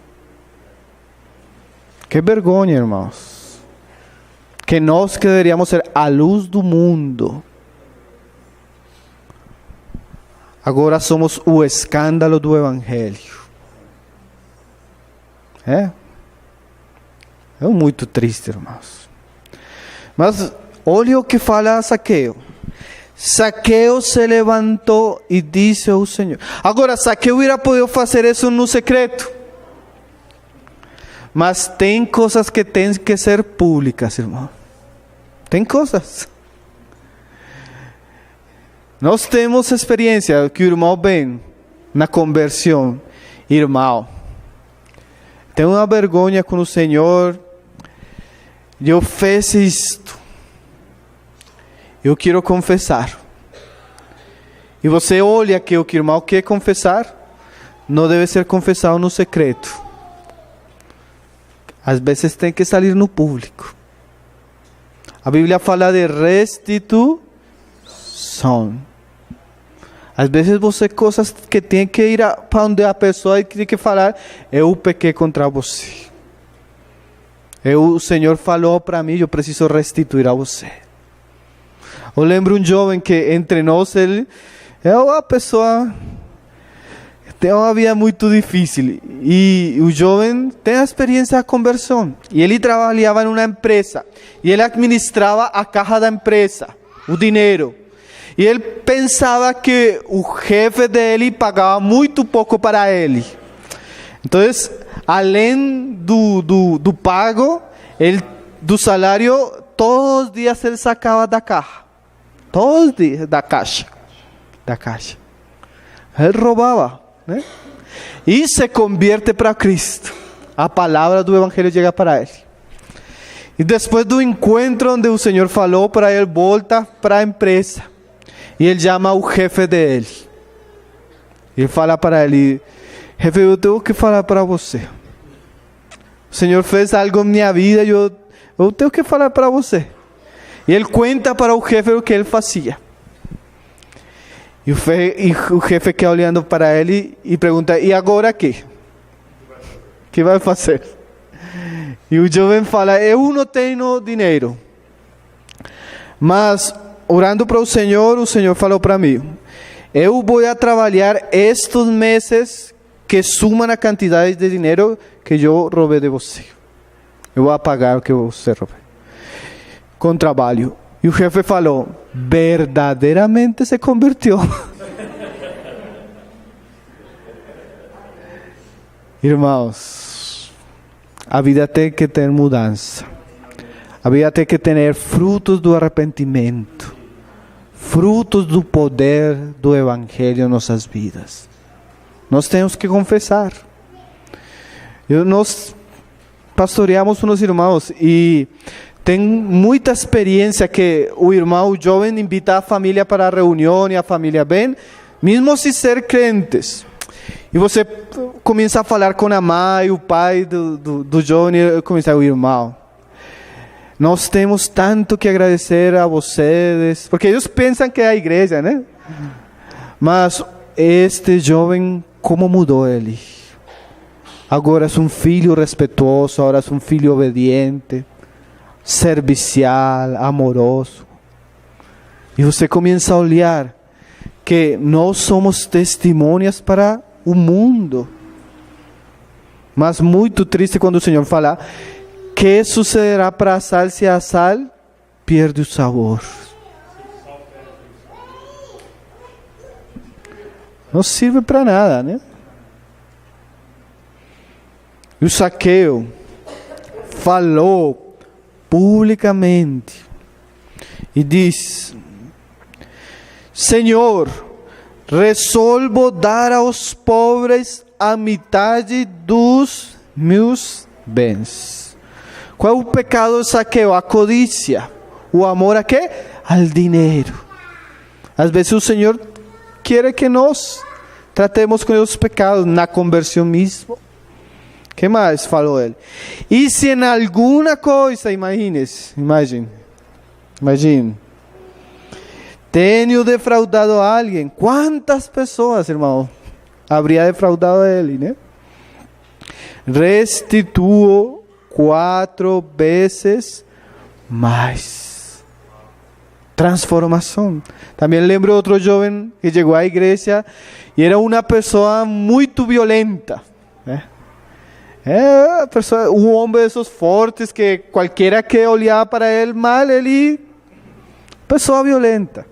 Que vergonha, irmãos. Que nós que deveríamos ser a luz do mundo, agora somos o escândalo do Evangelho. É muito triste, irmãos. Mas olha o que fala Zaqueu. Zaqueu se levantou e disse ao Senhor. Agora, Zaqueu irá poder fazer isso no secreto. Mas tem coisas que têm que ser públicas, irmão. Tem coisas. Nós temos experiência que o irmão vem na conversão. Irmão, tenho uma vergonha com o Senhor. Eu fiz isto. Eu quero confessar. E você olha que o que o irmão quer confessar não deve ser confessado no secreto. Às vezes tem que sair no público. A Bíblia fala de restituição. Às vezes você coisas que tem que ir para onde a pessoa e tem que falar, eu pequei contra você. O Senhor falou para mim, eu preciso restituir a você. Eu lembro um jovem que entre nós, ele é uma pessoa que tem uma vida muito difícil. E o jovem tem a experiência da conversão. E ele trabalhava em uma empresa. E ele administrava a caixa da empresa, o dinheiro. E ele pensava que o jefe dele pagava muito pouco para ele. Então, além do pago, do salário, todos os dias ele sacava da caixa. Todos os dias, da caixa. Ele roubava, né? E se convierte para Cristo. A palavra do Evangelho chega para ele. E depois do encontro onde o Senhor falou para ele, volta para a empresa. E ele chama o jefe dele. Ele fala para ele, jefe, eu tenho que falar para você. O Senhor fez algo na minha vida, eu tenho que falar para você. E ele conta para o jefe o que ele fazia. E o jefe quer olhando para ele e pergunta, e agora o que? O que vai fazer? E o jovem fala, eu não tenho dinheiro. Mas, orando para o Senhor falou para mim, eu vou trabalhar estes meses que sumam a quantidade de dinheiro que eu roubei de você. Eu vou pagar o que você roubou. Com trabalho. E o jefe falou, verdadeiramente se convertiu. Irmãos, a vida tem que ter mudança. A vida tem que ter frutos do arrependimento. Frutos do poder do Evangelho em nossas vidas. Nós temos que confessar. Nós pastoreamos uns irmãos e tem muita experiência que o irmão jovem invita a família para a reunião e a família vem, mesmo sem ser crentes. E você começa a falar com a mãe, o pai do jovem, e começa o irmão. Nós temos tanto que agradecer a vocês, porque eles pensam que é a igreja, né? Mas este jovem, como mudou ele? Agora é um filho respeitoso, agora é um filho obediente, servicial, amoroso. E você começa a olhar que nós somos testemunhas para o mundo. Mas muito triste quando o Senhor fala, que sucederá para a sal se a sal perde o sabor? Não serve para nada, né? E o Zaqueu falou publicamente e diz, Senhor, resolvo dar aos pobres a metade dos meus bens. Qual é o pecado de Zaqueu? A codícia. O amor a quê? Al dinheiro. Às vezes o Senhor quer que nós tratemos com os pecados na conversão mesmo. Que mais falou ele? E se em alguma coisa, imagine, tenho defraudado a alguém. Quantas pessoas, irmão, habría defraudado a ele, né? Restituo 4 vezes mais. Transformação. Também lembro outro jovem que chegou à igreja e era uma pessoa muito violenta, né? Um homem desses fortes que qualquer que olhar para ele mal, ele pessoa violenta.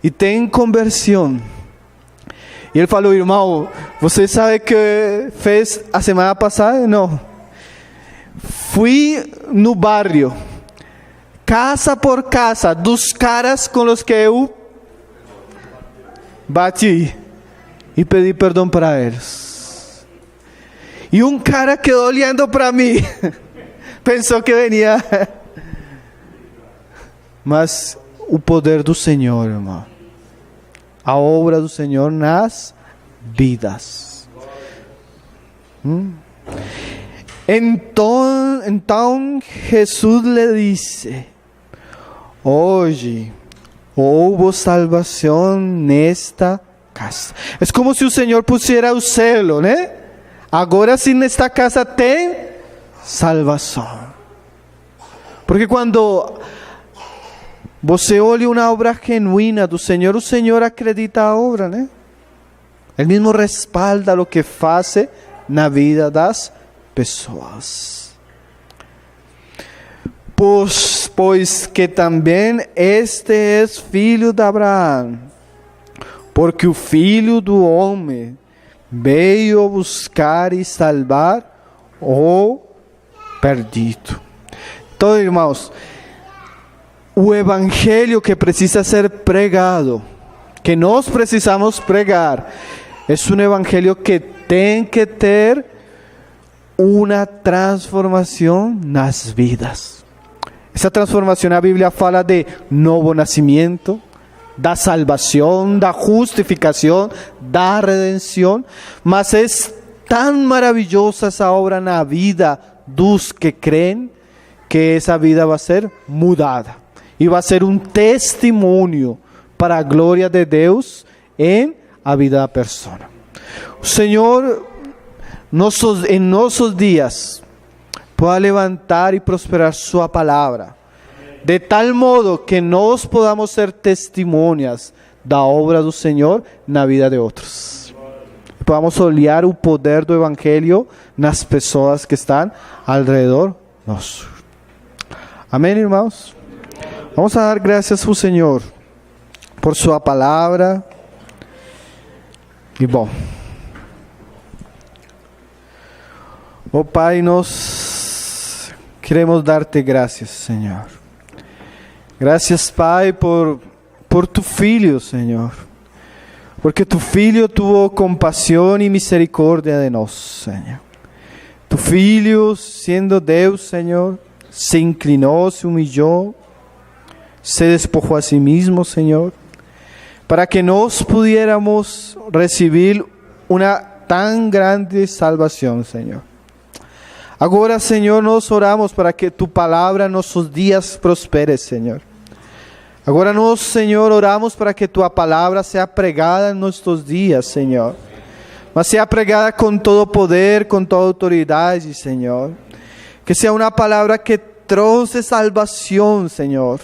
E tem conversão. E ele falou, irmão, você sabe o que fez a semana passada? Não. Fui no barrio, casa por casa, dos caras com os que eu bati e pedi perdão para eles. E um cara quedou olhando para mim. Pensou que venia. Mas o poder do Senhor, irmão. A obra do Senhor nas vidas. Então Jesus lhe disse: hoje houve salvação nesta casa. É como se o Senhor pusiera o selo, né? Agora sim, nesta casa tem salvação. Porque quando você olha uma obra genuína do Senhor, o Senhor acredita a obra, né? Ele mesmo respalda o que faz na vida das pessoas. Pois que também este é filho de Abraão, porque o Filho do Homem veio buscar e salvar o perdido. Então, irmãos, o evangelho que precisa ser pregado, que nós precisamos pregar, é um evangelho que tem que ter uma transformação nas vidas. Essa transformação, a Bíblia fala de novo nascimento, da salvação, da justificação, da redenção, mas é tão maravilhosa essa obra na vida dos que creem, que essa vida vai ser mudada. E vai ser um testemunho para a glória de Deus em a vida da pessoa. O Senhor, em nossos dias, pode levantar e prosperar sua palavra, de tal modo que nós podamos ser testemunhas da obra do Senhor na vida de outros. Podamos olhar o poder do Evangelho nas pessoas que estão ao redor nosso. Amém, irmãos? Vamos a dar graças ao Senhor por sua palavra. E bom, oh Pai, nós queremos dar-te graças, Senhor. Graças, Pai, por tu Filho, Senhor. Porque tu Filho tuvo compaixão e misericórdia de nós, Senhor. Tu Filho, sendo Deus, Senhor, se inclinou, se humilhou, se despojou a si mesmo, Senhor, para que nós pudiéramos receber uma tão grande salvação, Senhor. Agora, Senhor, nós oramos para que tu palavra nossos dias prospere, Senhor. Agora nós, Senhor, oramos para que tua palavra seja pregada em nossos dias, Senhor. Mas seja pregada com todo poder, com toda autoridade, Senhor. Que seja uma palavra que trouxe salvação, Senhor,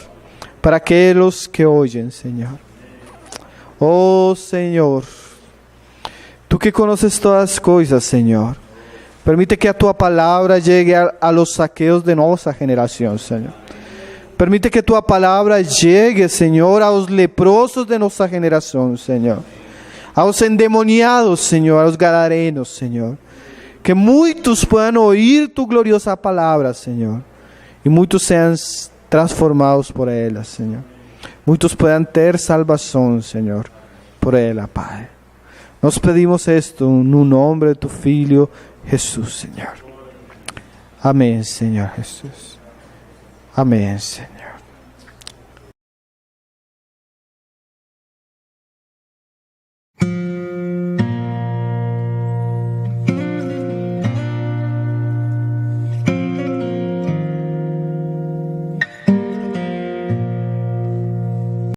para aqueles que ouvem, Senhor. Oh, Senhor, tu que conheces todas as coisas, Senhor, permite que a tua palavra llegue a los saqueos de nossa geração, Senhor. Permite que tua palavra llegue, Senhor, aos leprosos de nossa geração, Senhor. Aos endemoniados, Senhor, aos gadarenos, Senhor. Que muitos puedan oír tu gloriosa palavra, Senhor. E muitos sejam transformados por ela, Senhor. Muitos puedan ter salvação, Senhor, por ela, Pai. Nós pedimos isto no nome de tu Filho, Jesus, Senhor. Amém, Senhor Jesus. Amém, Senhor.